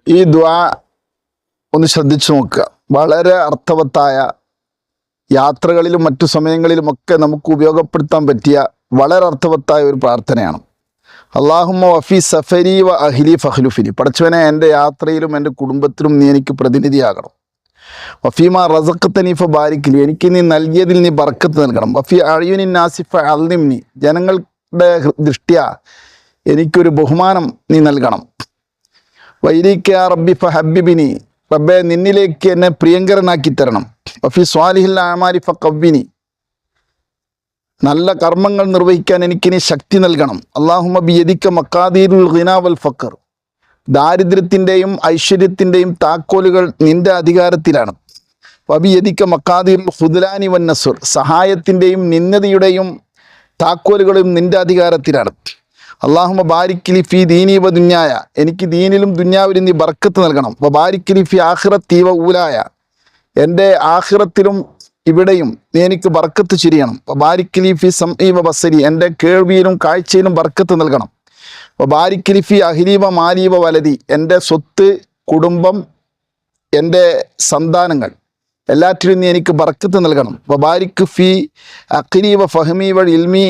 ഈ ദുആ ഒന്ന് ശ്രദ്ധിച്ചു നോക്കുക. വളരെ അർത്ഥവത്തായ, യാത്രകളിലും മറ്റു സമയങ്ങളിലുമൊക്കെ നമുക്ക് ഉപയോഗപ്പെടുത്താൻ പറ്റിയ വളരെ അർത്ഥവത്തായ ഒരു പ്രാർത്ഥനയാണ്. അല്ലാഹുമ്മ വഫി സഫരി വ അഹ്ലി ഫഖ്ലുഫിനി. പടച്ചവനെ, എൻ്റെ യാത്രയിലും എൻ്റെ കുടുംബത്തിലും നീ എനിക്ക് പ്രതിനിധിയാകണം. വഫീമ റസഖ്തനി ഫബാരിക് ലി. എനിക്ക് നീ നൽകിയതിൽ നീ ബർക്കത്ത് നൽകണം. വഫി അഅ്യുനിൻ നാസി ഫഅള്ളിംനി. ജനങ്ങളുടെ ദൃഷ്ട്യാ എനിക്കൊരു ബഹുമാനം നീ നൽകണം. വൈലിക യാ റബ്ബി ഫഹബ്ബിബിനി. റബ്ബേ, നിന്നിലേക്ക് എന്നെ പ്രിയങ്കരനാക്കി തരണം. വഫി സ്വാലിഹിൽ അഅമാലി ഫഖവ്വിനി. നല്ല കർമ്മങ്ങൾ നിർവഹിക്കാൻ എനിക്ക് നീ ശക്തി നൽകണം. അല്ലാഹുമ്മ ബിയദിക മഖാദീറുൽ ഗിനാ വൽ ഫഖർ. ദാരിദ്ര്യത്തിൻ്റെയും ഐശ്വര്യത്തിൻ്റെയും താക്കോലുകൾ നിന്റെ അധികാരത്തിലാണ്. വബിയദിക മഖാദീറുൽ ഖുദ്ലാനി വൻ നസ്ർ. സഹായത്തിൻ്റെയും നിന്ദതയുടെയും താക്കോലുകളും നിന്റെ അധികാരത്തിലാണ്. അല്ലാഹുമ്മ ബാരിക് ലി ഫീ ദീനി വ ദുനിയായ. എനിക്ക് ദീനിലും ദുനിയാവിലും നീ ബർക്കത്ത് നൽകണം. വ ബാരിക് ലി ഫീ ആഖിറത്തി വ ഊലായ. എൻ്റെ ആഖിറത്തിലും ഇവിടെയും നീ എനിക്ക് ബർക്കത്ത് ചൊരിയണം. വ ബാരിക് ലി ഫീ സംഇ വ ബസരി. എൻ്റെ കേൾവിയിലും കാഴ്ചയിലും ബർക്കത്ത് നൽകണം. വ ബാരിക് ലി ഫീ അഹ്ലി വ മാലി വ വലദി. എൻ്റെ സ്വത്ത്, കുടുംബം, എൻ്റെ സന്താനങ്ങൾ എല്ലാറ്റിലും നീ എനിക്ക് ബർക്കത്ത് നൽകണം. വ ബാരിക് ഫീ അഖ്ലി വ ഫഹ്മി വ ഇൽമി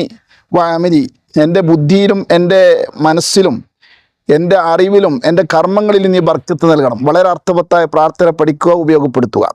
വ അമലി. എൻ്റെ ബുദ്ധിയിലും എൻ്റെ മനസ്സിലും എൻ്റെ അറിവിലും എൻ്റെ കർമ്മങ്ങളിലും നീ ബർക്കത്ത് നൽകണം. വളരെ അർത്ഥവത്തായ പ്രാർത്ഥന പഠിക്കുക, ഉപയോഗപ്പെടുത്തുക.